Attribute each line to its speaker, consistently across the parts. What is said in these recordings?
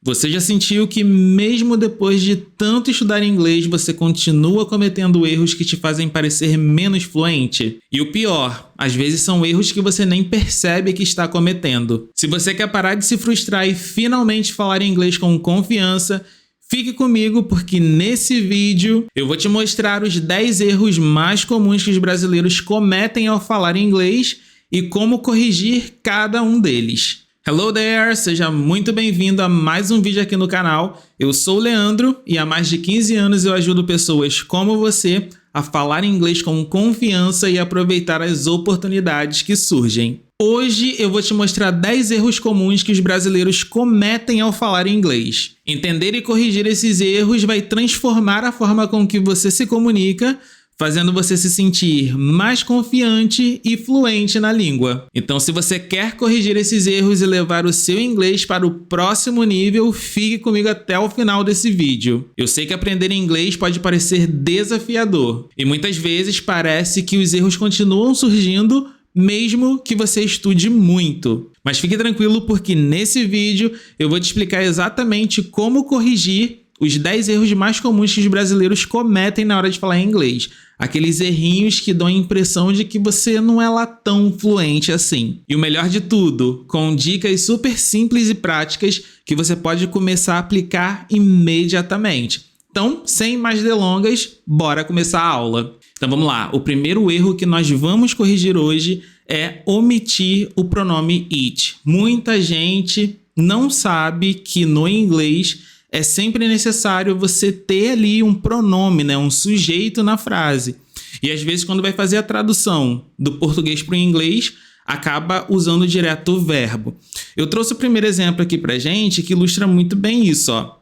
Speaker 1: Você já sentiu que mesmo depois de tanto estudar inglês, você continua cometendo erros que te fazem parecer menos fluente? E o pior, às vezes são erros que você nem percebe que está cometendo. Se você quer parar de se frustrar e finalmente falar inglês com confiança, fique comigo porque nesse vídeo eu vou te mostrar os 10 erros mais comuns que os brasileiros cometem ao falar inglês e como corrigir cada um deles. Hello there! Seja muito bem-vindo a mais um vídeo aqui no canal. Eu sou o Leandro e há mais de 15 anos eu ajudo pessoas como você a falar inglês com confiança e aproveitar as oportunidades que surgem. Hoje eu vou te mostrar 10 erros comuns que os brasileiros cometem ao falar inglês. Entender e corrigir esses erros vai transformar a forma com que você se comunica, fazendo você se sentir mais confiante e fluente na língua. Então, se você quer corrigir esses erros e levar o seu inglês para o próximo nível, fique comigo até o final desse vídeo. Eu sei que aprender inglês pode parecer desafiador, e muitas vezes parece que os erros continuam surgindo mesmo que você estude muito. Mas fique tranquilo porque nesse vídeo eu vou te explicar exatamente como corrigir os 10 erros mais comuns que os brasileiros cometem na hora de falar inglês. Aqueles errinhos que dão a impressão de que você não é lá tão fluente assim. E o melhor de tudo, com dicas super simples e práticas que você pode começar a aplicar imediatamente. Então, sem mais delongas, bora começar a aula. Então vamos lá, o primeiro erro que nós vamos corrigir hoje é omitir o pronome it. Muita gente não sabe que no inglês é sempre necessário você ter ali um pronome, né? Um sujeito na frase. E às vezes quando vai fazer a tradução do português para o inglês, acaba usando direto o verbo. Eu trouxe o primeiro exemplo aqui pra gente que ilustra muito bem isso, ó.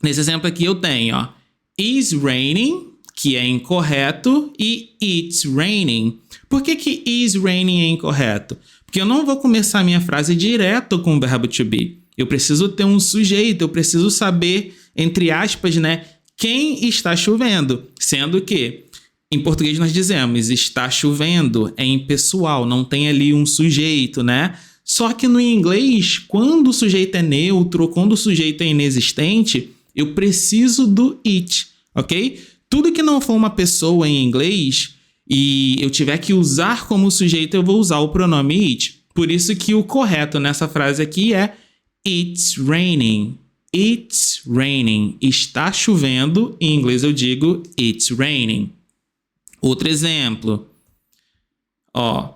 Speaker 1: Nesse exemplo aqui eu tenho, ó, is raining, que é incorreto, e it's raining. Por que is raining é incorreto? Porque eu não vou começar a minha frase direto com o verbo to be. Eu preciso ter um sujeito, eu preciso saber, entre aspas, né, quem está chovendo. Sendo que, em português nós dizemos, está chovendo, é impessoal, não tem ali um sujeito, né? Só que no inglês, quando o sujeito é neutro, quando o sujeito é inexistente, eu preciso do it, ok? Tudo que não for uma pessoa em inglês e eu tiver que usar como sujeito, eu vou usar o pronome it. Por isso que o correto nessa frase aqui é it's raining. It's raining. Está chovendo. Em inglês eu digo it's raining. Outro exemplo. Ó.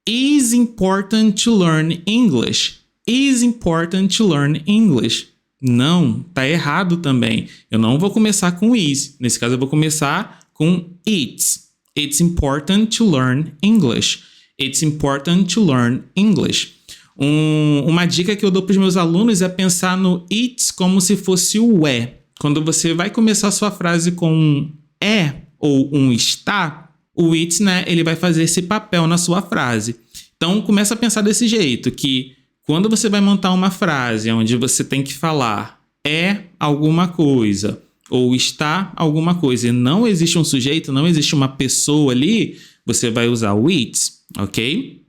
Speaker 1: Is important to learn English. Is important to learn English. Não, tá errado também. Eu não vou começar com is. Nesse caso eu vou começar com it's. It's important to learn English. It's important to learn English. Uma dica que eu dou para os meus alunos é pensar no it's como se fosse o é. Quando você vai começar a sua frase com um é ou um está, o it, né, ele vai fazer esse papel na sua frase. Então, começa a pensar desse jeito, que quando você vai montar uma frase onde você tem que falar é alguma coisa ou está alguma coisa e não existe um sujeito, não existe uma pessoa ali, você vai usar o it, ok?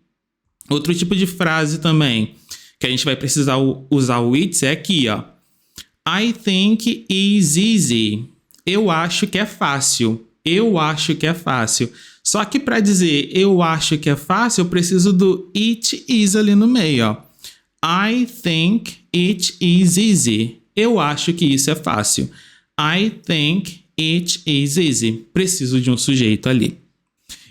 Speaker 1: Outro tipo de frase também que a gente vai precisar usar o it é aqui, ó. I think is easy. Eu acho que é fácil. Eu acho que é fácil. Só que para dizer eu acho que é fácil, eu preciso do it is ali no meio, ó. I think it is easy. Eu acho que isso é fácil. I think it is easy. Preciso de um sujeito ali.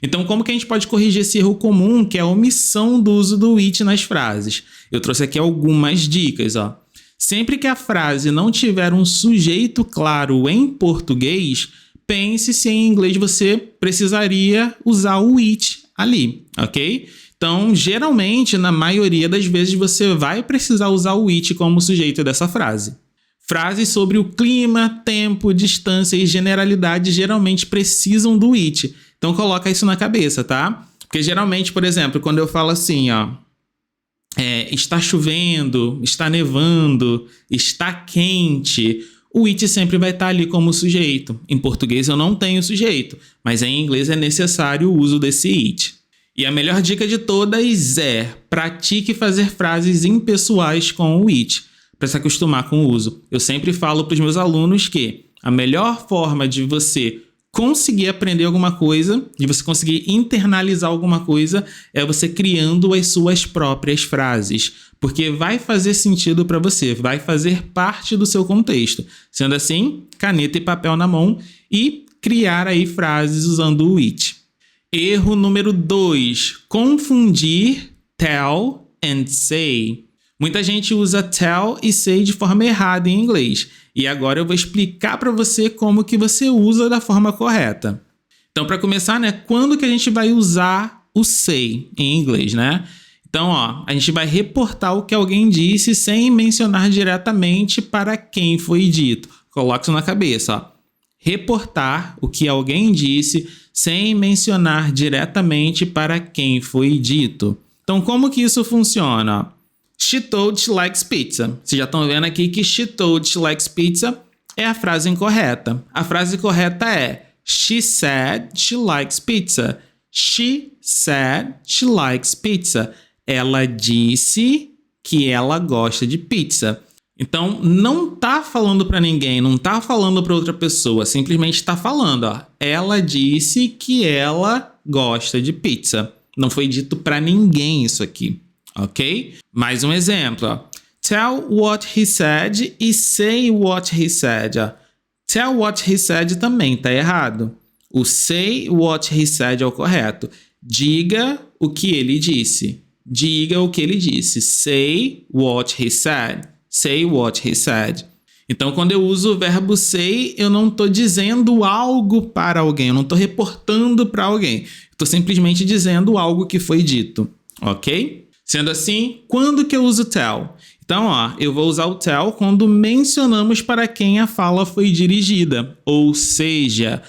Speaker 1: Então, como que a gente pode corrigir esse erro comum, que é a omissão do uso do it nas frases? Eu trouxe aqui algumas dicas, ó. Sempre que a frase não tiver um sujeito claro em português, pense se em inglês você precisaria usar o it ali, ok? Então, geralmente, na maioria das vezes, você vai precisar usar o it como sujeito dessa frase. Frases sobre o clima, tempo, distância e generalidade geralmente precisam do it. Então, coloca isso na cabeça, tá? Porque geralmente, por exemplo, quando eu falo assim, ó, está chovendo, está nevando, está quente, o it sempre vai estar ali como sujeito. Em português eu não tenho sujeito, mas em inglês é necessário o uso desse it. E a melhor dica de todas é pratique fazer frases impessoais com o it. para se acostumar com o uso. Eu sempre falo para os meus alunos que a melhor forma de você conseguir aprender alguma coisa, de você conseguir internalizar alguma coisa, é você criando as suas próprias frases, porque vai fazer sentido para você, vai fazer parte do seu contexto. Sendo assim, caneta e papel na mão e criar aí frases usando o it. Erro número 2, confundir tell and say. Muita gente usa tell e say de forma errada em inglês. E agora eu vou explicar para você como que você usa da forma correta. Então, para começar, quando que a gente vai usar o say em inglês, Então, a gente vai reportar o que alguém disse sem mencionar diretamente para quem foi dito. Coloque isso na cabeça, Reportar o que alguém disse sem mencionar diretamente para quem foi dito. Então, como que isso funciona? She told she likes pizza. Vocês já estão vendo aqui que she told she likes pizza é a frase incorreta. A frase correta é she said she likes pizza. She said she likes pizza. Ela disse que ela gosta de pizza. Então, não tá falando para ninguém, não tá falando para outra pessoa, simplesmente tá falando, Ela disse que ela gosta de pizza. Não foi dito para ninguém isso aqui. Ok? Mais um exemplo. Tell what he said e say what he said. Tell what he said também está errado. O say what he said é o correto. Diga o que ele disse. Diga o que ele disse. Say what he said. Say what he said. Então, quando eu uso o verbo say, eu não estou dizendo algo para alguém. Eu não estou reportando para alguém. Estou simplesmente dizendo algo que foi dito. Ok? Sendo assim, quando que eu uso tell? Então, eu vou usar o tell quando mencionamos para quem a fala foi dirigida. Ou seja,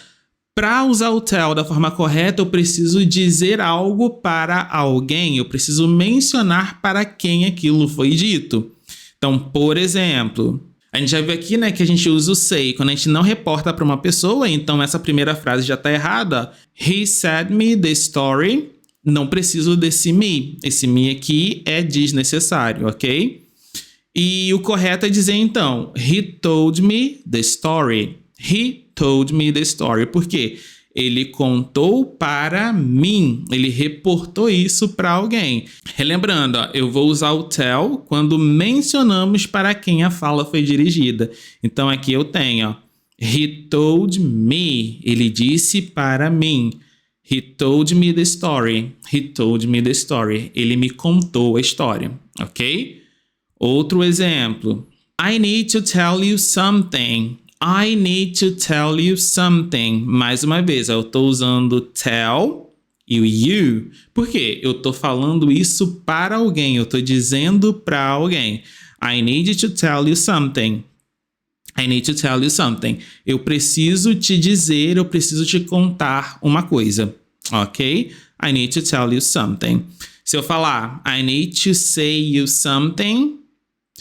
Speaker 1: para usar o tell da forma correta, eu preciso dizer algo para alguém. Eu preciso mencionar para quem aquilo foi dito. Então, por exemplo, a gente já viu aqui, que a gente usa o say quando a gente não reporta para uma pessoa. Então, essa primeira frase já está errada. He said me the story. Não preciso desse me. Esse me aqui é desnecessário, ok? E o correto é dizer, então, he told me the story. He told me the story. Por quê? Ele contou para mim. Ele reportou isso para alguém. Relembrando, eu vou usar o tell quando mencionamos para quem a fala foi dirigida. Então, aqui eu tenho, he told me. Ele disse para mim. He told me the story. He told me the story. Ele me contou a história, ok? Outro exemplo. I need to tell you something. I need to tell you something. Mais uma vez, eu estou usando tell e o you. Por quê? Eu estou falando isso para alguém. Eu estou dizendo para alguém. I need to tell you something. I need to tell you something. Eu preciso te dizer, eu preciso te contar uma coisa, ok? I need to tell you something. Se eu falar I need to say you something,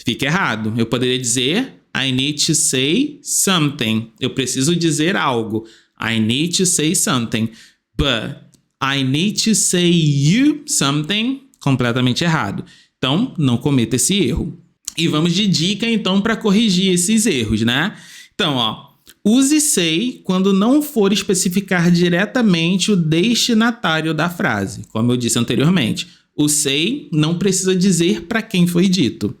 Speaker 1: fica errado. Eu poderia dizer I need to say something. Eu preciso dizer algo. I need to say something. But I need to say you something, completamente errado. Então, não cometa esse erro. E vamos de dica, então, para corrigir esses erros, Então, use say quando não for especificar diretamente o destinatário da frase. Como eu disse anteriormente, o say não precisa dizer para quem foi dito.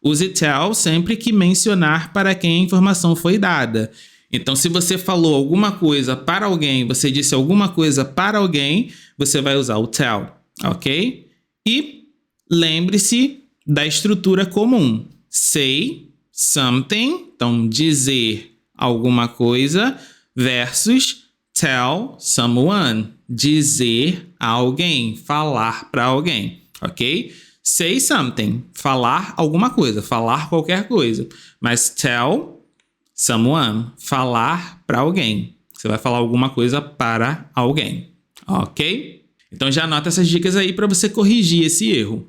Speaker 1: Use tell sempre que mencionar para quem a informação foi dada. Então, se você falou alguma coisa para alguém, você disse alguma coisa para alguém, você vai usar o tell, ok? E lembre-se da estrutura comum. Say something, então dizer alguma coisa, versus tell someone, dizer a alguém, falar para alguém, ok? Say something, falar alguma coisa, falar qualquer coisa. Mas tell someone, falar para alguém. Você vai falar alguma coisa para alguém, ok? Então já anota essas dicas aí para você corrigir esse erro.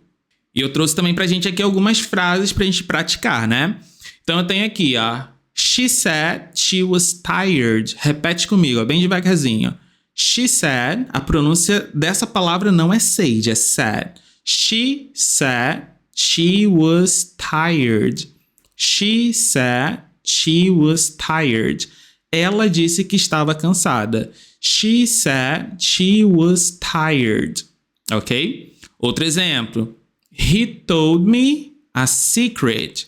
Speaker 1: E eu trouxe também pra gente aqui algumas frases pra gente praticar, Então eu tenho aqui, She said she was tired. Repete comigo, bem devagarzinho. She said, a pronúncia dessa palavra não é said, é sad. She said she was tired. She said she was tired. Ela disse que estava cansada. She said she was tired. Ok? Outro exemplo. He told me a secret.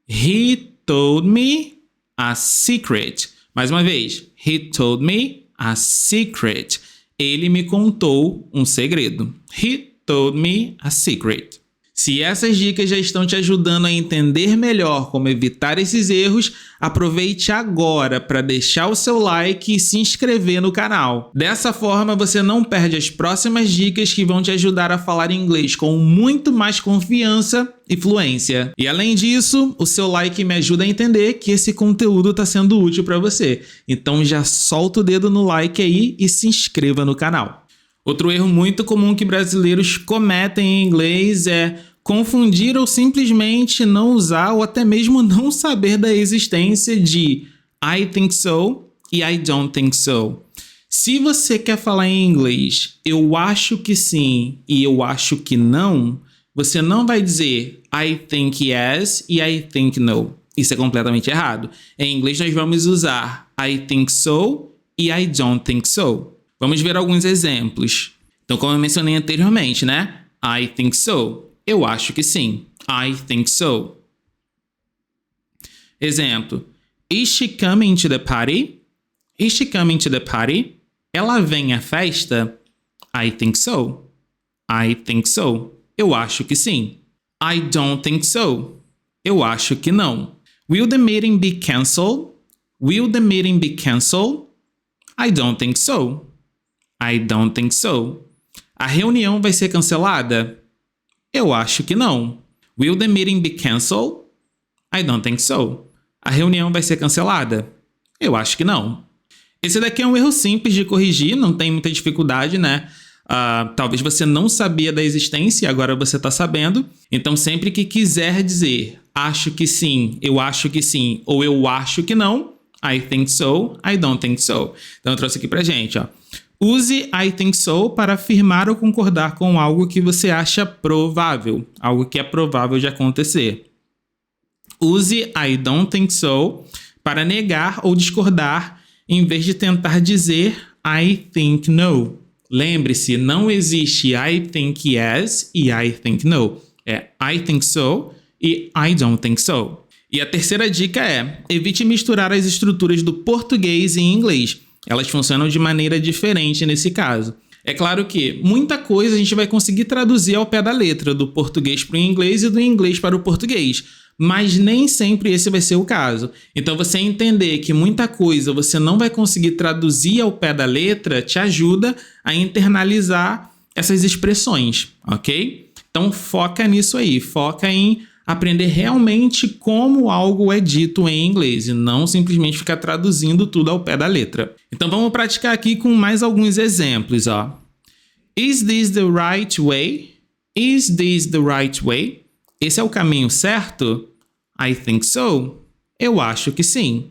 Speaker 1: He told me a secret. Mais uma vez. He told me a secret. Ele me contou um segredo. He told me a secret. Se essas dicas já estão te ajudando a entender melhor como evitar esses erros, aproveite agora para deixar o seu like e se inscrever no canal. Dessa forma, você não perde as próximas dicas que vão te ajudar a falar inglês com muito mais confiança e fluência. E além disso, o seu like me ajuda a entender que esse conteúdo está sendo útil para você. Então já solta o dedo no like aí e se inscreva no canal. Outro erro muito comum que brasileiros cometem em inglês é confundir ou simplesmente não usar ou até mesmo não saber da existência de I think so e I don't think so. Se você quer falar em inglês, eu acho que sim e eu acho que não, você não vai dizer I think yes e I think no. Isso é completamente errado. Em inglês nós vamos usar I think so e I don't think so. Vamos ver alguns exemplos. Então, como eu mencionei anteriormente, né? I think so. Eu acho que sim. I think so. Exemplo. Is she coming to the party? Is she coming to the party? Ela vem à festa? I think so. I think so. Eu acho que sim. I don't think so. Eu acho que não. Will the meeting be cancelled? Will the meeting be cancelled? I don't think so. I don't think so. A reunião vai ser cancelada? Eu acho que não. Will the meeting be cancelled? I don't think so. A reunião vai ser cancelada? Eu acho que não. Esse daqui é um erro simples de corrigir, não tem muita dificuldade, né? Talvez você não sabia da existência e agora você está sabendo. Então, sempre que quiser dizer acho que sim, eu acho que sim, ou eu acho que não, I think so, I don't think so. Então, eu trouxe aqui pra gente, ó. Use I think so para afirmar ou concordar com algo que você acha provável, algo que é provável de acontecer. Use I don't think so para negar ou discordar, em vez de tentar dizer I think no. Lembre-se, não existe I think yes e I think no. É I think so e I don't think so. E a terceira dica é: evite misturar as estruturas do português e inglês. Elas funcionam de maneira diferente nesse caso. É claro que muita coisa a gente vai conseguir traduzir ao pé da letra, do português para o inglês e do inglês para o português, mas nem sempre esse vai ser o caso. Então, você entender que muita coisa você não vai conseguir traduzir ao pé da letra te ajuda a internalizar essas expressões, ok? Então, foca nisso aí, foca em aprender realmente como algo é dito em inglês e não simplesmente ficar traduzindo tudo ao pé da letra. Então vamos praticar aqui com mais alguns exemplos, ó. Is this the right way? Is this the right way? Esse é o caminho certo? I think so. Eu acho que sim.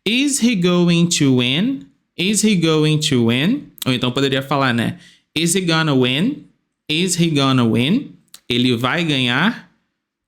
Speaker 1: Is he going to win? Is he going to win? Ou então poderia falar, né? Is he gonna win? Is he gonna win? Ele vai ganhar?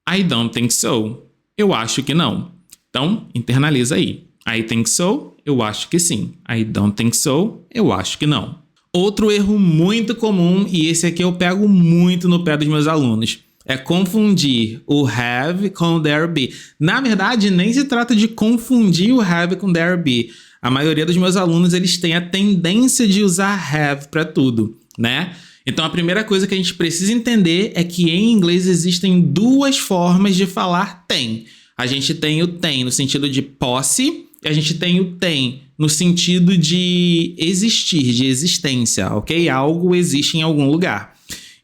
Speaker 1: I don't think so. Eu acho que não. Então, internaliza aí. I think so. Eu acho que sim. I don't think so. Eu acho que não. Outro erro muito comum, e esse aqui eu pego muito no pé dos meus alunos, é confundir o have com o there be. Na verdade, nem se trata de confundir o have com there be. A maioria dos meus alunos, eles têm a tendência de usar have para tudo, né? Então, a primeira coisa que a gente precisa entender é que em inglês existem duas formas de falar tem. A gente tem o tem no sentido de posse e a gente tem o tem no sentido de existir, de existência, ok? Algo existe em algum lugar.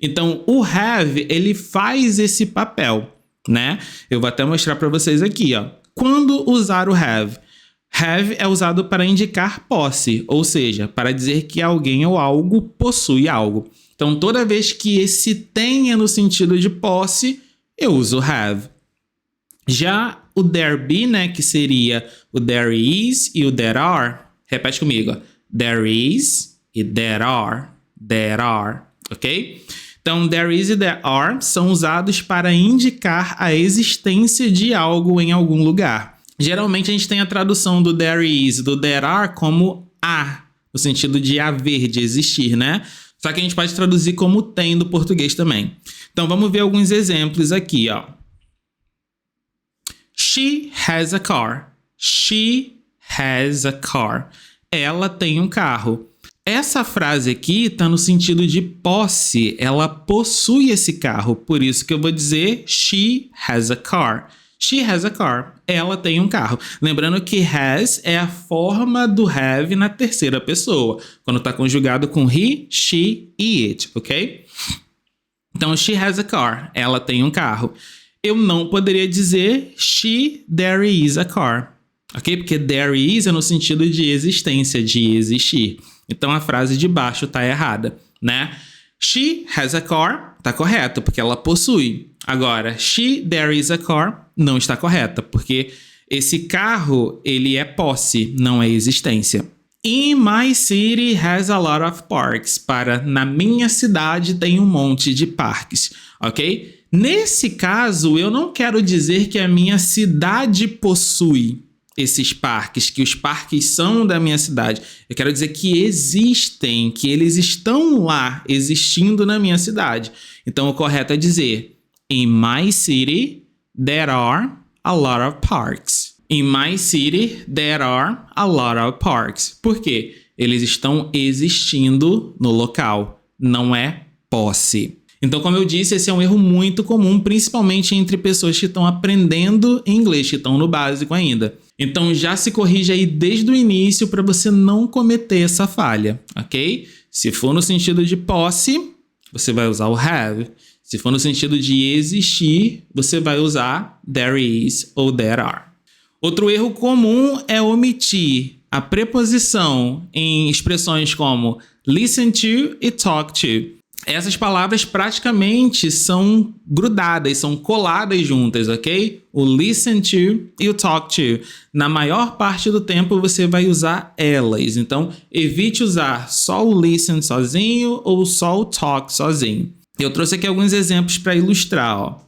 Speaker 1: Então, o have, ele faz esse papel, né? Eu vou até mostrar para vocês aqui, ó. Quando usar o have? Have é usado para indicar posse, ou seja, para dizer que alguém ou algo possui algo. Então, toda vez que esse tem é no sentido de posse, eu uso have. Já o there be, né, que seria o there is e o there are, repete comigo, ó. There is e there are, ok? Então, there is e there are são usados para indicar a existência de algo em algum lugar. Geralmente a gente tem a tradução do there is e do there are como há, no sentido de haver, de existir, né? Só que a gente pode traduzir como tem do português também. Então vamos ver alguns exemplos aqui, ó. She has a car. She has a car. Ela tem um carro. Essa frase aqui está no sentido de posse. Ela possui esse carro. Por isso que eu vou dizer she has a car. She has a car. Ela tem um carro. Lembrando que has é a forma do have na terceira pessoa, quando está conjugado com he, she e it, ok? Então, she has a car. Ela tem um carro. Eu não poderia dizer there is a car, ok? Porque there is é no sentido de existência, de existir. Então, a frase de baixo está errada, né? She has a car, está correto, porque ela possui. Agora, there is a car, não está correta, porque esse carro, ele é posse, não é existência. In my city has a lot of parks. Para, na minha cidade tem um monte de parques, ok? Nesse caso, eu não quero dizer que a minha cidade possui esses parques, que os parques são da minha cidade. Eu quero dizer que existem, que eles estão lá, existindo na minha cidade. Então, o correto é dizer in my city, there are a lot of parks. In my city, there are a lot of parks. Por quê? Eles estão existindo no local, não é posse. Então, como eu disse, esse é um erro muito comum, principalmente entre pessoas que estão aprendendo inglês, que estão no básico ainda. Então, já se corrige aí desde o início para você não cometer essa falha, ok? Se for no sentido de posse, você vai usar o have. Se for no sentido de existir, você vai usar there is ou there are. Outro erro comum é omitir a preposição em expressões como listen to e talk to. Essas palavras praticamente são grudadas, são coladas juntas, ok? O listen to e o talk to. Na maior parte do tempo você vai usar elas. Então, evite usar só o listen sozinho ou só o talk sozinho. Eu trouxe aqui alguns exemplos para ilustrar, ó.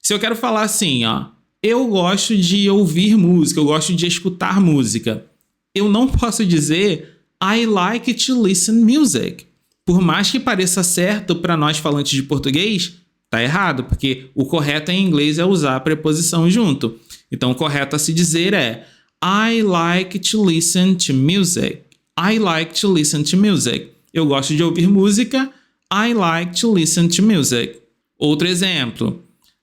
Speaker 1: Se eu quero falar assim, ó, eu gosto de ouvir música, eu gosto de escutar música. Eu não posso dizer I like to listen music. Por mais que pareça certo para nós falantes de português, tá errado, porque o correto em inglês é usar a preposição junto. Então, o correto a se dizer é I like to listen to music. I like to listen to music. Eu gosto de ouvir música. I like to listen to music. Outro exemplo.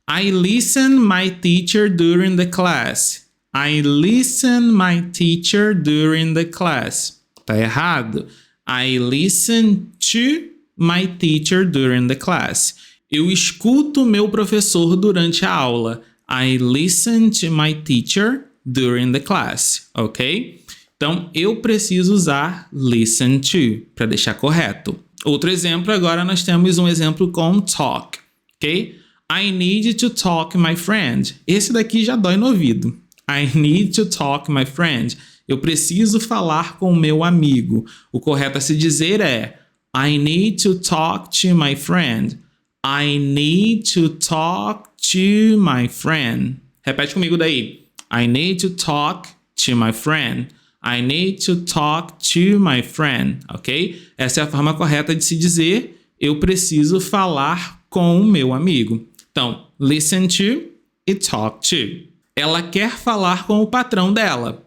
Speaker 1: I listen my teacher during the class. I listen my teacher during the class. Tá errado. I listen to my teacher during the class. Eu escuto meu professor durante a aula. I listen to my teacher during the class, ok? Então, eu preciso usar listen to para deixar correto. Outro exemplo, agora nós temos um exemplo com talk, ok? I need to talk my friend. Esse daqui já dói no ouvido. I need to talk my friend. Eu preciso falar com o meu amigo. O correto a se dizer é I need to talk to my friend. I need to talk to my friend. Repete comigo daí. I need to talk to my friend. I need to talk to my friend. Ok? Essa é a forma correta de se dizer eu preciso falar com o meu amigo. Então, listen to e talk to. Ela quer falar com o patrão dela.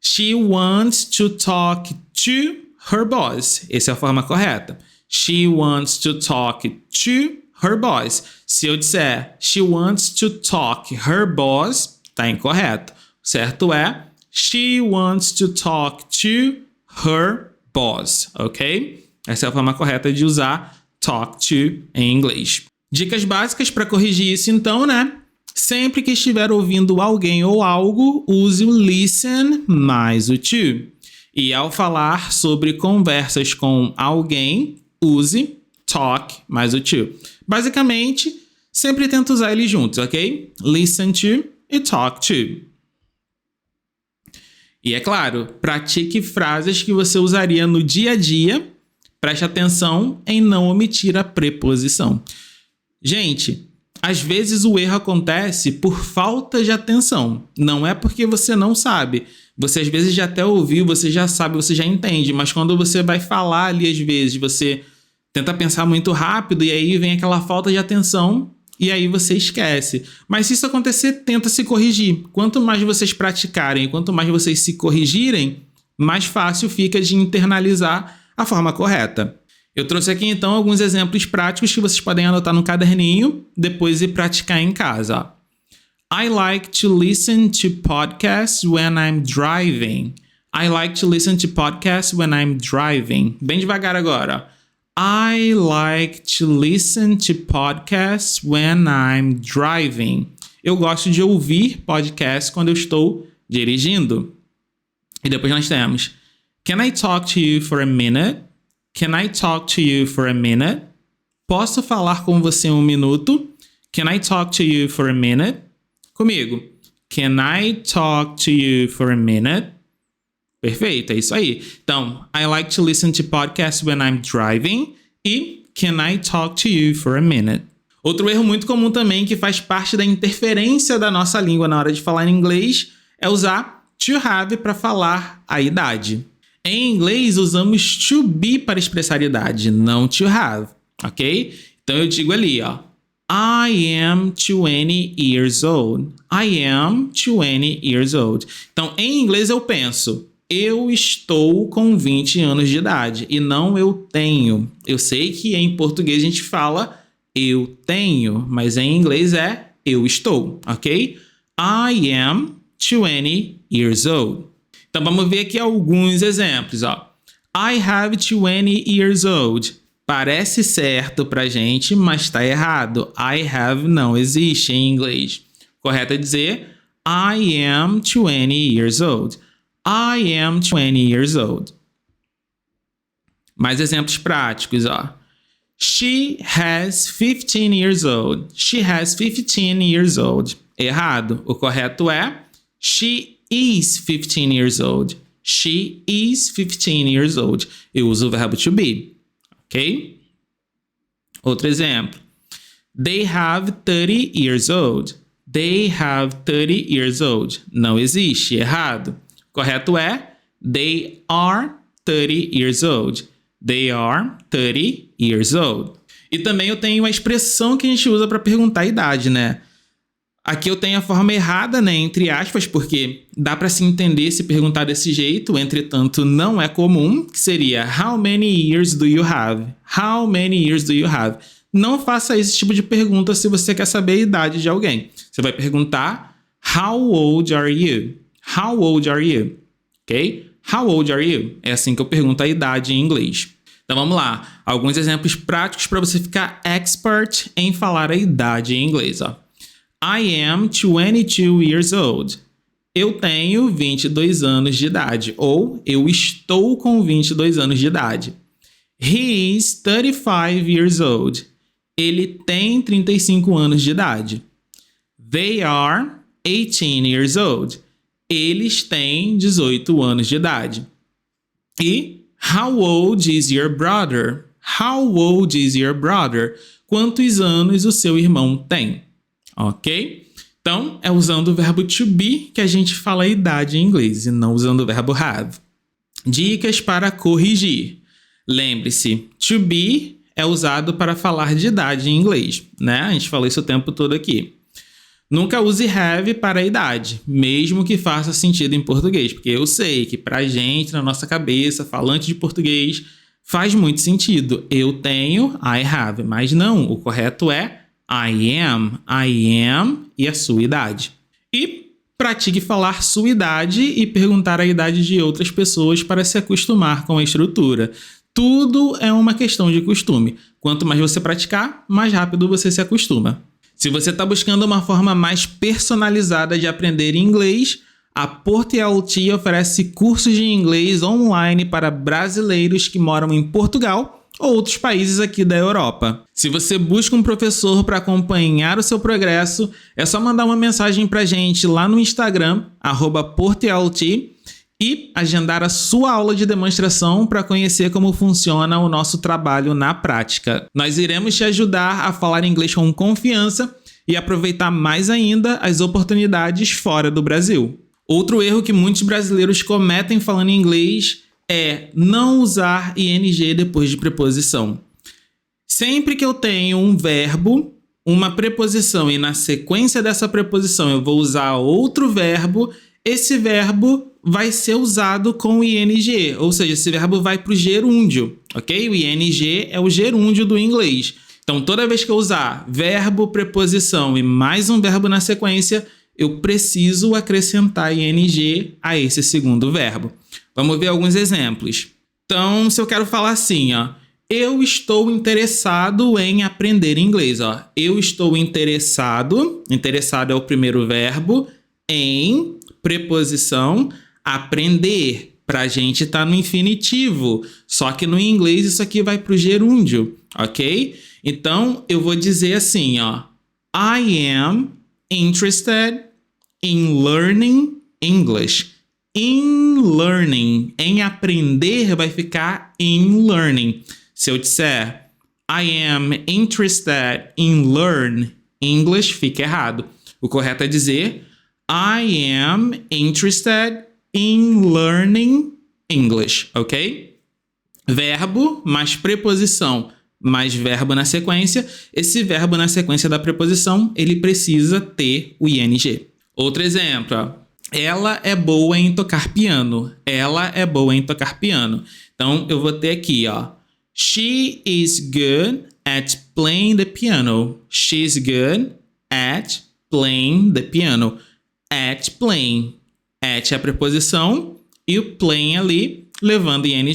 Speaker 1: She wants to talk to her boss. Essa é a forma correta. She wants to talk to her boss. Se eu disser she wants to talk her boss, tá incorreto. Certo é she wants to talk to her boss, ok? Essa é a forma correta de usar talk to em inglês. Dicas básicas para corrigir isso então, né? Sempre que estiver ouvindo alguém ou algo, use o listen mais o to. E ao falar sobre conversas com alguém, use talk mais o to. Basicamente, sempre tenta usar eles juntos, ok? Listen to e talk to. E é claro, pratique frases que você usaria no dia a dia Preste atenção em não omitir a preposição. Gente, às vezes o erro acontece por falta de atenção. Não é porque você não sabe. Você às vezes já até ouviu, você já sabe, você já entende. Mas quando você vai falar ali, às vezes, você tenta pensar muito rápido e aí vem aquela falta de atenção e aí você esquece. Mas se isso acontecer, tenta se corrigir. Quanto mais vocês praticarem, quanto mais vocês se corrigirem, mais fácil fica de internalizar a forma correta. Eu trouxe aqui então alguns exemplos práticos que vocês podem anotar no caderninho, depois ir praticar em casa. I like to listen to podcasts when I'm driving. I like to listen to podcasts when I'm driving. Bem devagar agora. I like to listen to podcasts when I'm driving. Eu gosto de ouvir podcasts quando eu estou dirigindo. E depois nós temos Can I talk to you for a minute? Can I talk to you for a minute? Posso falar com você um minuto? Can I talk to you for a minute? Comigo. Can I talk to you for a minute? Perfeito, é isso aí. Então, I like to listen to podcasts when I'm driving e Can I talk to you for a minute? Outro erro muito comum também que faz parte da interferência da nossa língua na hora de falar em inglês é usar to have para falar a idade. Em inglês, usamos to be para expressar idade, não to have, ok? Então eu digo ali, ó. I am 20 years old. I am 20 years old. Então, em inglês eu penso, eu estou com 20 anos de idade e não eu tenho. Eu sei que em português a gente fala eu tenho, mas em inglês é eu estou, ok? I am 20 years old. Então vamos ver aqui alguns exemplos, ó. I have 20 years old. Parece certo pra gente, mas está errado. I have não existe em inglês. Correto é dizer I am 20 years old. I am 20 years old. Mais exemplos práticos, ó. She has 15 years old. She has 15 years old. Errado. O correto é She is 15 years old. She is 15 years old. Eu uso o verbo to be. Ok? Outro exemplo. They have 30 years old. They have 30 years old. Não existe. Errado. Correto é They are 30 years old. They are 30 years old. E também eu tenho a expressão que a gente usa para perguntar a idade, né? Aqui eu tenho a forma errada, né, entre aspas, porque dá para se entender se perguntar desse jeito, entretanto não é comum, que seria How many years do you have? How many years do you have? Não faça esse tipo de pergunta se você quer saber a idade de alguém. Você vai perguntar How old are you? How old are you? Ok? How old are you? É assim que eu pergunto a idade em inglês. Então vamos lá, alguns exemplos práticos para você ficar expert em falar a idade em inglês, ó. I am 22 years old. Eu tenho 22 anos de idade. Ou eu estou com 22 anos de idade. He is 35 years old. Ele tem 35 anos de idade. They are 18 years old. Eles têm 18 anos de idade. E how old is your brother? How old is your brother? Quantos anos o seu irmão tem? Ok? Então, é usando o verbo to be que a gente fala a idade em inglês e não usando o verbo have. Dicas para corrigir. Lembre-se, to be é usado para falar de idade em inglês, né? A gente falou isso o tempo todo aqui. Nunca use have para a idade, mesmo que faça sentido em português, porque eu sei que pra gente, na nossa cabeça, falante de português, faz muito sentido. Eu tenho, I have, mas não, o correto é I am e a sua idade. E pratique falar sua idade e perguntar a idade de outras pessoas para se acostumar com a estrutura. Tudo é uma questão de costume. Quanto mais você praticar, mais rápido você se acostuma. Se você está buscando uma forma mais personalizada de aprender inglês, a Portialty oferece cursos de inglês online para brasileiros que moram em Portugal ou outros países aqui da Europa. Se você busca um professor para acompanhar o seu progresso, é só mandar uma mensagem para a gente lá no Instagram, @Portialty, e agendar a sua aula de demonstração para conhecer como funciona o nosso trabalho na prática. Nós iremos te ajudar a falar inglês com confiança e aproveitar mais ainda as oportunidades fora do Brasil. Outro erro que muitos brasileiros cometem falando inglês é não usar ing depois de preposição. Sempre que eu tenho um verbo, uma preposição e na sequência dessa preposição eu vou usar outro verbo, esse verbo vai ser usado com ing, ou seja, esse verbo vai para o gerúndio, ok? O ing é o gerúndio do inglês. Então, toda vez que eu usar verbo, preposição e mais um verbo na sequência, eu preciso acrescentar ing a esse segundo verbo. Vamos ver alguns exemplos. Então, se eu quero falar assim, ó, eu estou interessado em aprender inglês, ó. Eu estou interessado é o primeiro verbo, em preposição, aprender. Pra gente tá no infinitivo, só que no inglês isso aqui vai pro gerúndio, ok? Então, eu vou dizer assim, ó. I am interested in learning English. In learning. Em aprender vai ficar in learning. Se eu disser I am interested in learn English, fica errado. O correto é dizer I am interested in learning English, ok? Verbo mais preposição mais verbo na sequência. Esse verbo na sequência da preposição, ele precisa ter o ing. Outro exemplo, ó. Ela é boa em tocar piano. Ela é boa em tocar piano. Então, eu vou ter aqui, ó. She is good at playing the piano. She's good at playing the piano. At playing. At é a preposição e o playing ali levando ing.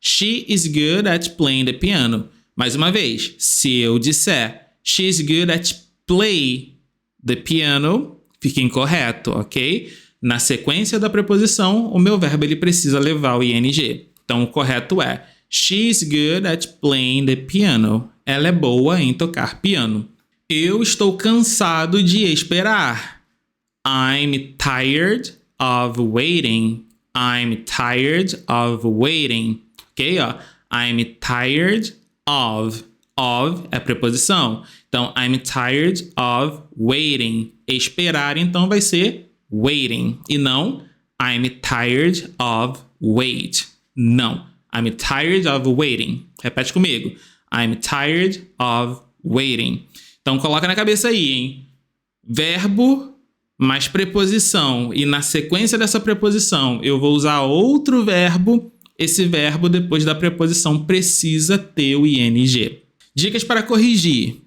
Speaker 1: She is good at playing the piano. Mais uma vez, se eu disser she's good at play the piano, fica incorreto, ok? Na sequência da preposição, o meu verbo ele precisa levar o ing. Então, o correto é she's good at playing the piano. Ela é boa em tocar piano. Eu estou cansado de esperar. I'm tired of waiting. I'm tired of waiting. Ok, ó. I'm tired of. Of é a preposição. Então, I'm tired of waiting. Esperar, então, vai ser waiting. E não I'm tired of wait. Não. I'm tired of waiting. Repete comigo. I'm tired of waiting. Então, coloca na cabeça aí, hein? Verbo mais preposição. E na sequência dessa preposição, eu vou usar outro verbo. Esse verbo, depois da preposição, precisa ter o ing. Dicas para corrigir.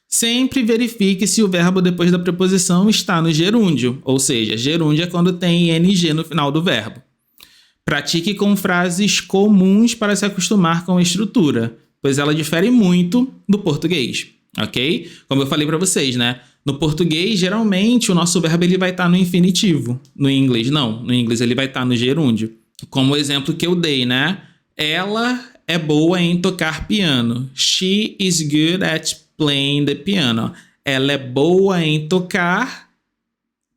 Speaker 1: Sempre verifique se o verbo depois da preposição está no gerúndio. Ou seja, gerúndio é quando tem ing no final do verbo. Pratique com frases comuns para se acostumar com a estrutura, pois ela difere muito do português, ok? Como eu falei para vocês, né? No português, geralmente, o nosso verbo ele vai estar no infinitivo. No inglês, não. No inglês, ele vai estar no gerúndio. Como o exemplo que eu dei, né? Ela é boa em tocar piano. She is good at playing the piano. Ela é boa em tocar.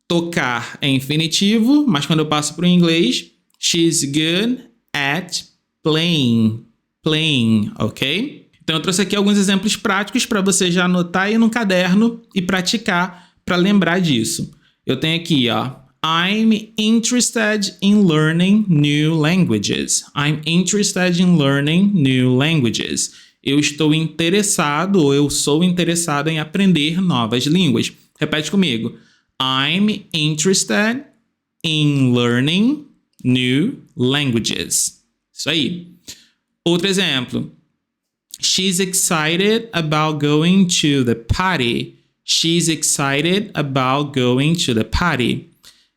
Speaker 1: Tocar é infinitivo, mas quando eu passo para o inglês, she's good at playing. Playing, ok? Então eu trouxe aqui alguns exemplos práticos para você já anotar aí no caderno e praticar para lembrar disso. Eu tenho aqui, ó. I'm interested in learning new languages. I'm interested in learning new languages. Eu estou interessado ou eu sou interessado em aprender novas línguas. Repete comigo. I'm interested in learning new languages. Isso aí. Outro exemplo. She's excited about going to the party. She's excited about going to the party.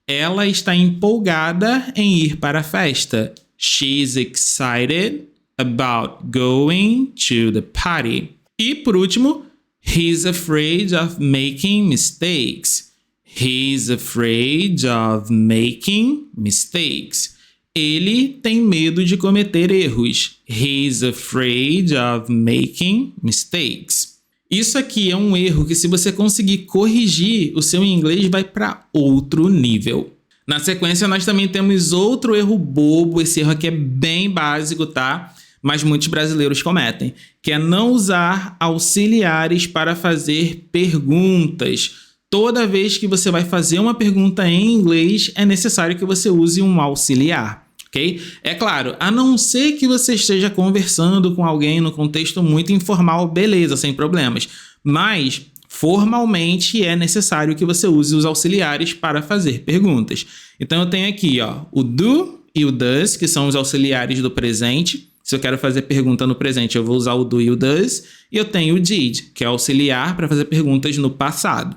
Speaker 1: Ela está empolgada em ir para a festa. She's excited about going to the party. E, por último, he's afraid of making mistakes. He's afraid of making mistakes. Ele tem medo de cometer erros. He's afraid of making mistakes. Isso aqui é um erro que, se você conseguir corrigir, o seu inglês vai para outro nível. Na sequência, nós também temos outro erro bobo. Esse erro aqui é bem básico, tá? Mas muitos brasileiros cometem, que é não usar auxiliares para fazer perguntas. Toda vez que você vai fazer uma pergunta em inglês, é necessário que você use um auxiliar, ok? É claro, a não ser que você esteja conversando com alguém no contexto muito informal, beleza, sem problemas. Mas formalmente é necessário que você use os auxiliares para fazer perguntas. Então eu tenho aqui, ó, o do e o does, que são os auxiliares do presente. Se eu quero fazer pergunta no presente, eu vou usar o do e o does. E eu tenho o did, que é auxiliar para fazer perguntas no passado.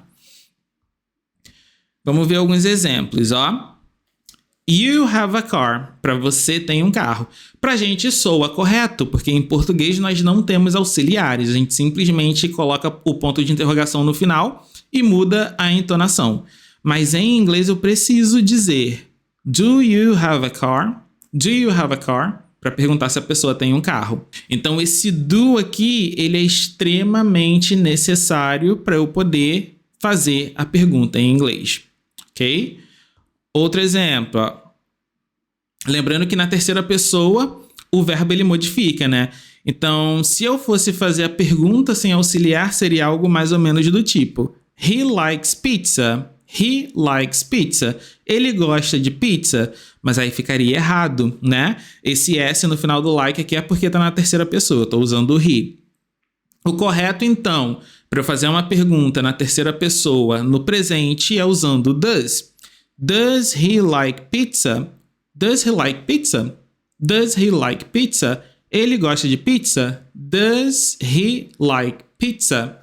Speaker 1: Vamos ver alguns exemplos, ó. You have a car. Para você tem um carro. Para a gente soa correto, porque em português nós não temos auxiliares. A gente simplesmente coloca o ponto de interrogação no final e muda a entonação. Mas em inglês eu preciso dizer do you have a car? Do you have a car? Para perguntar se a pessoa tem um carro. Então esse do aqui, ele é extremamente necessário para eu poder fazer a pergunta em inglês. Ok? Outro exemplo, ó. Lembrando que na terceira pessoa o verbo ele modifica, né? Então, se eu fosse fazer a pergunta sem auxiliar, seria algo mais ou menos do tipo: He likes pizza. He likes pizza. Ele gosta de pizza. Mas aí ficaria errado, né? Esse S no final do like aqui é porque está na terceira pessoa. Estou usando o he. O correto, então, para eu fazer uma pergunta na terceira pessoa no presente é usando does. Does he like pizza? Does he like pizza? Does he like pizza? Ele gosta de pizza? Does he like pizza?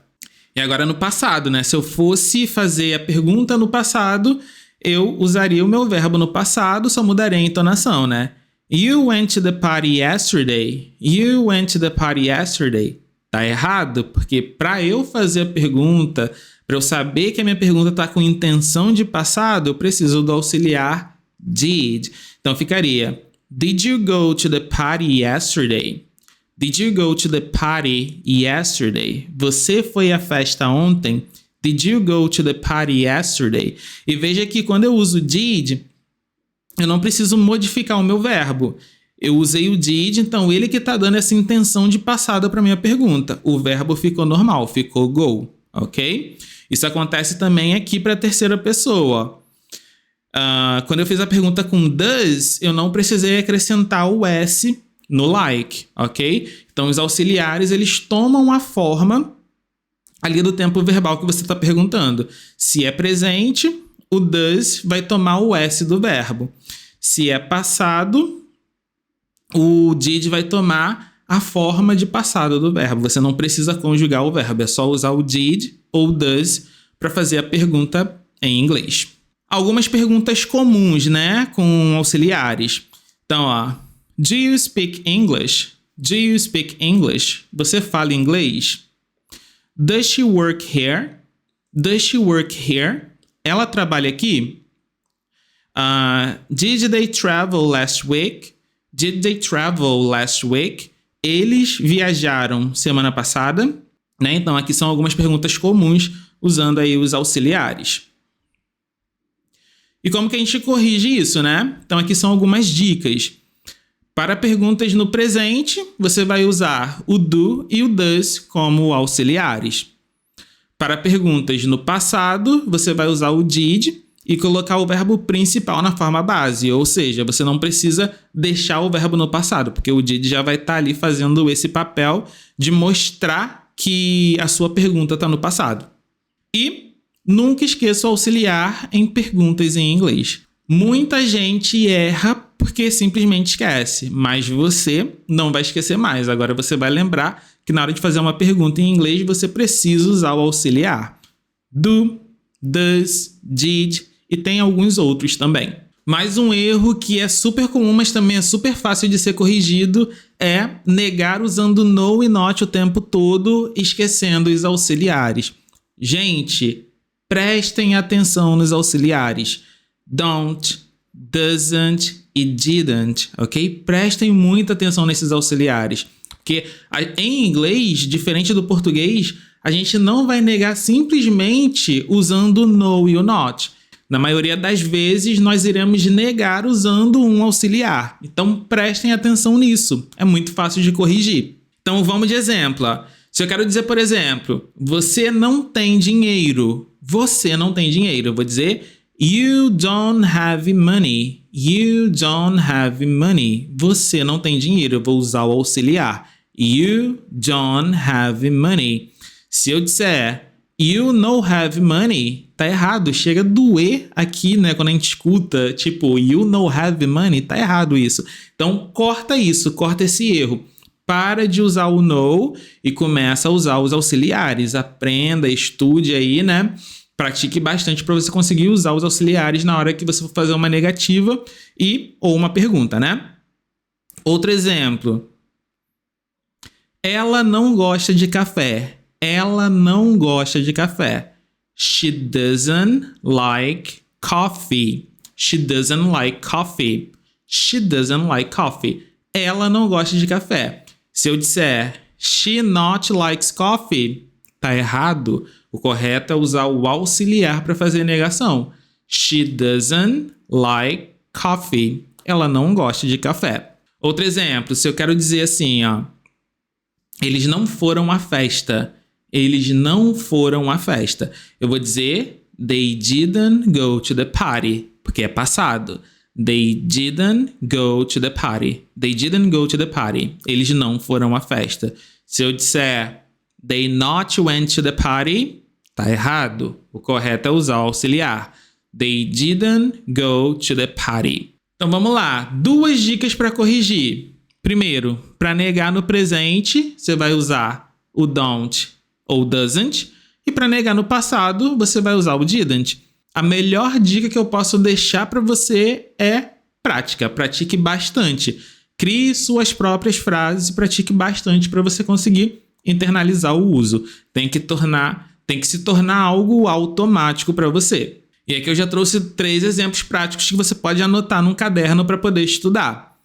Speaker 1: E agora no passado, né? Se eu fosse fazer a pergunta no passado, eu usaria o meu verbo no passado, só mudaria a entonação, né? You went to the party yesterday. You went to the party yesterday. Tá errado, porque para eu fazer a pergunta, para eu saber que a minha pergunta está com intenção de passado, eu preciso do auxiliar did. Então ficaria: Did you go to the party yesterday? Did you go to the party yesterday? Você foi à festa ontem? Did you go to the party yesterday? E veja que quando eu uso did, eu não preciso modificar o meu verbo. Eu usei o did, então ele que está dando essa intenção de passado para minha pergunta. O verbo ficou normal, ficou go, ok? Isso acontece também aqui para a terceira pessoa. Quando eu fiz a pergunta com does, eu não precisei acrescentar o S no like, ok? Então, os auxiliares, eles tomam a forma ali do tempo verbal que você está perguntando. Se é presente, o does vai tomar o S do verbo. Se é passado, o did vai tomar a forma de passado do verbo. Você não precisa conjugar o verbo, é só usar o did ou does para fazer a pergunta em inglês. Algumas perguntas comuns, né, com auxiliares. Então, ó, do you speak English? Do you speak English? Você fala inglês? Does she work here? Does she work here? Ela trabalha aqui? Did they travel last week? Did they travel last week? Eles viajaram semana passada, né? Então, aqui são algumas perguntas comuns usando aí os auxiliares. E como que a gente corrige isso, né? Então, aqui são algumas dicas. Para perguntas no presente, você vai usar o do e o does como auxiliares. Para perguntas no passado, você vai usar o did e colocar o verbo principal na forma base. Ou seja, você não precisa deixar o verbo no passado, porque o did já vai estar ali fazendo esse papel de mostrar que a sua pergunta está no passado. E nunca esqueça o auxiliar em perguntas em inglês. Muita gente erra porque simplesmente esquece, mas você não vai esquecer mais. Agora você vai lembrar que na hora de fazer uma pergunta em inglês, você precisa usar o auxiliar. Do, does, did e tem alguns outros também. Mais um erro que é super comum, mas também é super fácil de ser corrigido é negar usando no e not o tempo todo, esquecendo os auxiliares. Gente, prestem atenção nos auxiliares. Don't, doesn't e didn't, ok? Prestem muita atenção nesses auxiliares. Porque em inglês, diferente do português, a gente não vai negar simplesmente usando no e o not. Na maioria das vezes, nós iremos negar usando um auxiliar. Então, prestem atenção nisso. É muito fácil de corrigir. Então, vamos de exemplo. Se eu quero dizer, por exemplo, você não tem dinheiro. Você não tem dinheiro. Eu vou dizer, you don't have money. You don't have money. Você não tem dinheiro. Eu vou usar o auxiliar. You don't have money. Se eu disser, you no have money, tá errado. Chega a doer aqui, né? Quando a gente escuta, tipo, you no have money, tá errado isso. Então, corta isso, corta esse erro. Para de usar o no e começa a usar os auxiliares. Aprenda, estude aí, né? Pratique bastante para você conseguir usar os auxiliares na hora que você for fazer uma negativa ou uma pergunta, né? Outro exemplo. Ela não gosta de café. Ela não gosta de café. She doesn't like coffee. She doesn't like coffee. She doesn't like coffee. Ela não gosta de café. Se eu disser she not likes coffee, tá errado. O correto é usar o auxiliar para fazer negação. She doesn't like coffee. Ela não gosta de café. Outro exemplo, se eu quero dizer assim, eles não foram à festa. Eles não foram à festa. Eu vou dizer, they didn't go to the party, porque é passado. They didn't go to the party. They didn't go to the party. Eles não foram à festa. Se eu disser, they not went to the party, tá errado. O correto é usar o auxiliar. They didn't go to the party. Então vamos lá. 2 dicas para corrigir. Primeiro, para negar no presente, você vai usar o don't ou doesn't. E para negar no passado, você vai usar o didn't. A melhor dica que eu posso deixar para você é prática. Pratique bastante. Crie suas próprias frases e pratique bastante para você conseguir internalizar o uso. Tem que se tornar algo automático para você. E aqui eu já trouxe 3 exemplos práticos que você pode anotar num caderno para poder estudar.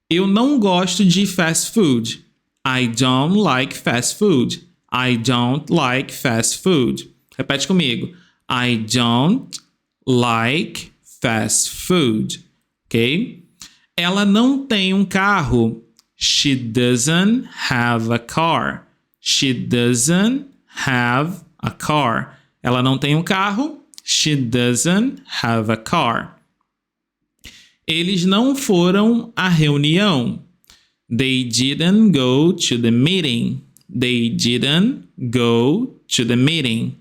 Speaker 1: Eu não gosto de fast food. I don't like fast food. I don't like fast food. Repete comigo. I don't like fast food. Ok? Ela não tem um carro. She doesn't have a car. She doesn't have a car. Ela não tem um carro. She doesn't have a car. Eles não foram à reunião. They didn't go to the meeting. They didn't go to the meeting.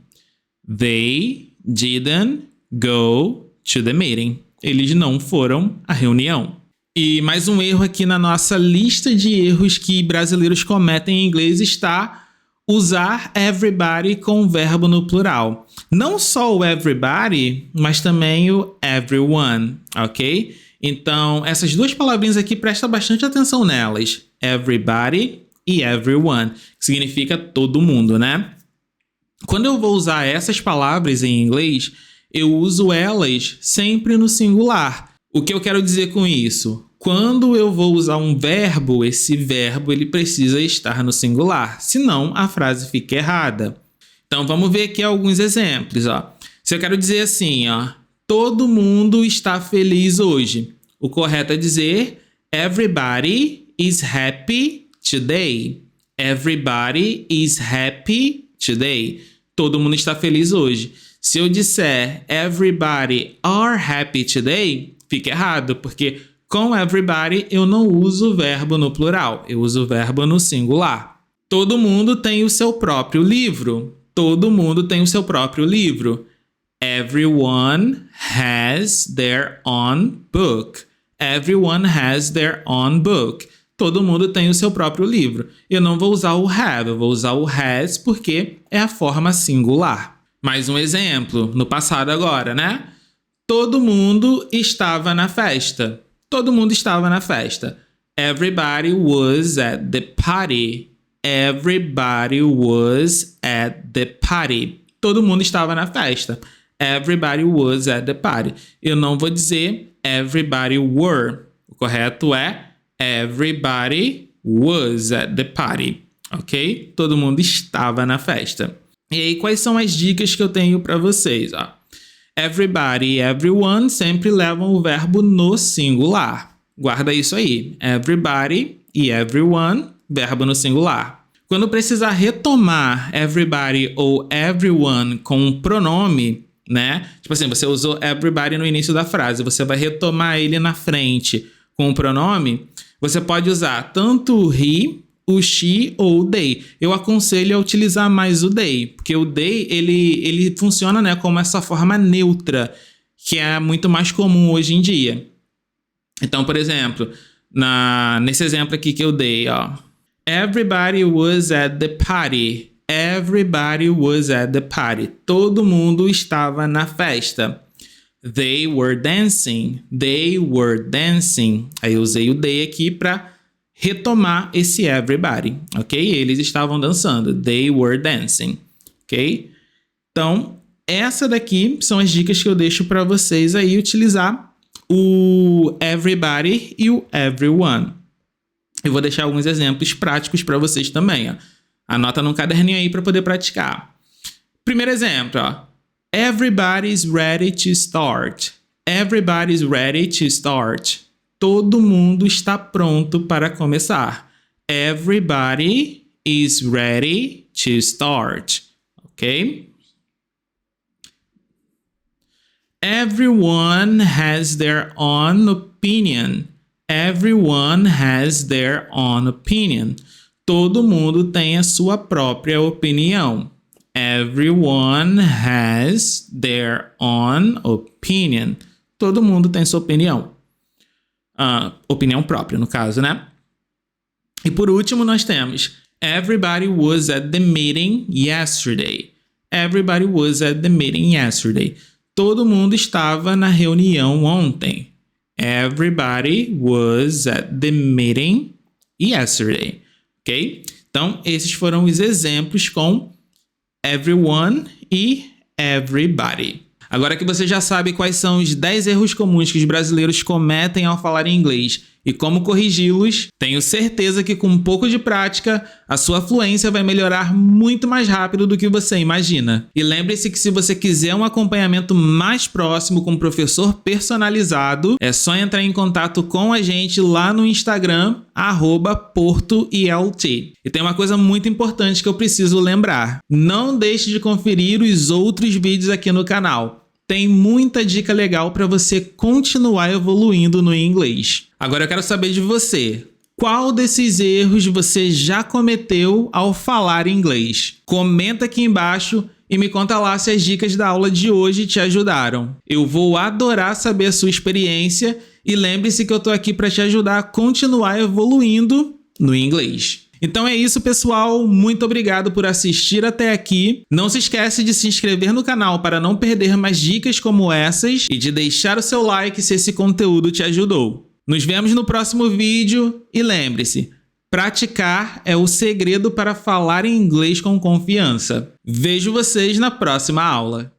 Speaker 1: They didn't go to the meeting. Eles não foram à reunião. E mais um erro aqui na nossa lista de erros que brasileiros cometem em inglês está usar everybody com verbo no plural. Não só o everybody, mas também o everyone, ok? Então, essas 2 palavrinhas aqui, presta bastante atenção nelas. Everybody e everyone, que significa todo mundo, né? Quando eu vou usar essas palavras em inglês, eu uso elas sempre no singular. O que eu quero dizer com isso? Quando eu vou usar um verbo, esse verbo ele precisa estar no singular, senão a frase fica errada. Então vamos ver aqui alguns exemplos. Se eu quero dizer assim, todo mundo está feliz hoje. O correto é dizer everybody is happy today. Everybody is happy today. Todo mundo está feliz hoje. Se eu disser everybody are happy today, fica errado, porque com everybody eu não uso o verbo no plural, eu uso o verbo no singular. Todo mundo tem o seu próprio livro. Todo mundo tem o seu próprio livro. Everyone has their own book. Everyone has their own book. Todo mundo tem o seu próprio livro. Eu não vou usar o have, eu vou usar o has porque é a forma singular. Mais um exemplo, no passado agora, né? Todo mundo estava na festa. Todo mundo estava na festa. Everybody was at the party. Everybody was at the party. Todo mundo estava na festa. Everybody was at the party. Eu não vou dizer everybody were. O correto é everybody was at the party. Ok? Todo mundo estava na festa. E aí, quais são as dicas que eu tenho para vocês? Everybody e everyone sempre levam o verbo no singular. Guarda isso aí. Everybody e everyone, verbo no singular. Quando precisar retomar everybody ou everyone com um pronome, né? Tipo assim, você usou everybody no início da frase, você vai retomar ele na frente com o pronome, você pode usar tanto o he, o she ou o they. Eu aconselho a utilizar mais o they, porque o they, ele funciona, né, como essa forma neutra, que é muito mais comum hoje em dia. Então, por exemplo, nesse exemplo aqui que eu dei, ó. Everybody was at the party. Everybody was at the party. Todo mundo estava na festa. They were dancing. They were dancing. Aí eu usei o they aqui para retomar esse everybody, ok? Eles estavam dançando. They were dancing, ok? Então, essa daqui são as dicas que eu deixo para vocês aí utilizar o everybody e o everyone. Eu vou deixar alguns exemplos práticos para vocês também, ó. Anota num caderninho aí para poder praticar. Primeiro exemplo, ó. Everybody's ready to start. Everybody's ready to start. Todo mundo está pronto para começar. Everybody is ready to start. Ok? Everyone has their own opinion. Everyone has their own opinion. Todo mundo tem a sua própria opinião. Everyone has their own opinion. Todo mundo tem sua opinião. Opinião própria, no caso, né? E por último, nós temos Everybody was at the meeting yesterday. Everybody was at the meeting yesterday. Todo mundo estava na reunião ontem. Everybody was at the meeting yesterday. Ok? Então, esses foram os exemplos com everyone e everybody. Agora que você já sabe quais são os 10 erros comuns que os brasileiros cometem ao falar em inglês e como corrigi-los, tenho certeza que com um pouco de prática, a sua fluência vai melhorar muito mais rápido do que você imagina. E lembre-se que se você quiser um acompanhamento mais próximo com um professor personalizado, é só entrar em contato com a gente lá no Instagram, @PortoELT. E tem uma coisa muito importante que eu preciso lembrar. Não deixe de conferir os outros vídeos aqui no canal. Tem muita dica legal para você continuar evoluindo no inglês. Agora eu quero saber de você. Qual desses erros você já cometeu ao falar inglês? Comenta aqui embaixo e me conta lá se as dicas da aula de hoje te ajudaram. Eu vou adorar saber a sua experiência e lembre-se que eu tô aqui para te ajudar a continuar evoluindo no inglês. Então é isso, pessoal. Muito obrigado por assistir até aqui. Não se esquece de se inscrever no canal para não perder mais dicas como essas e de deixar o seu like se esse conteúdo te ajudou. Nos vemos no próximo vídeo e lembre-se, praticar é o segredo para falar em inglês com confiança. Vejo vocês na próxima aula.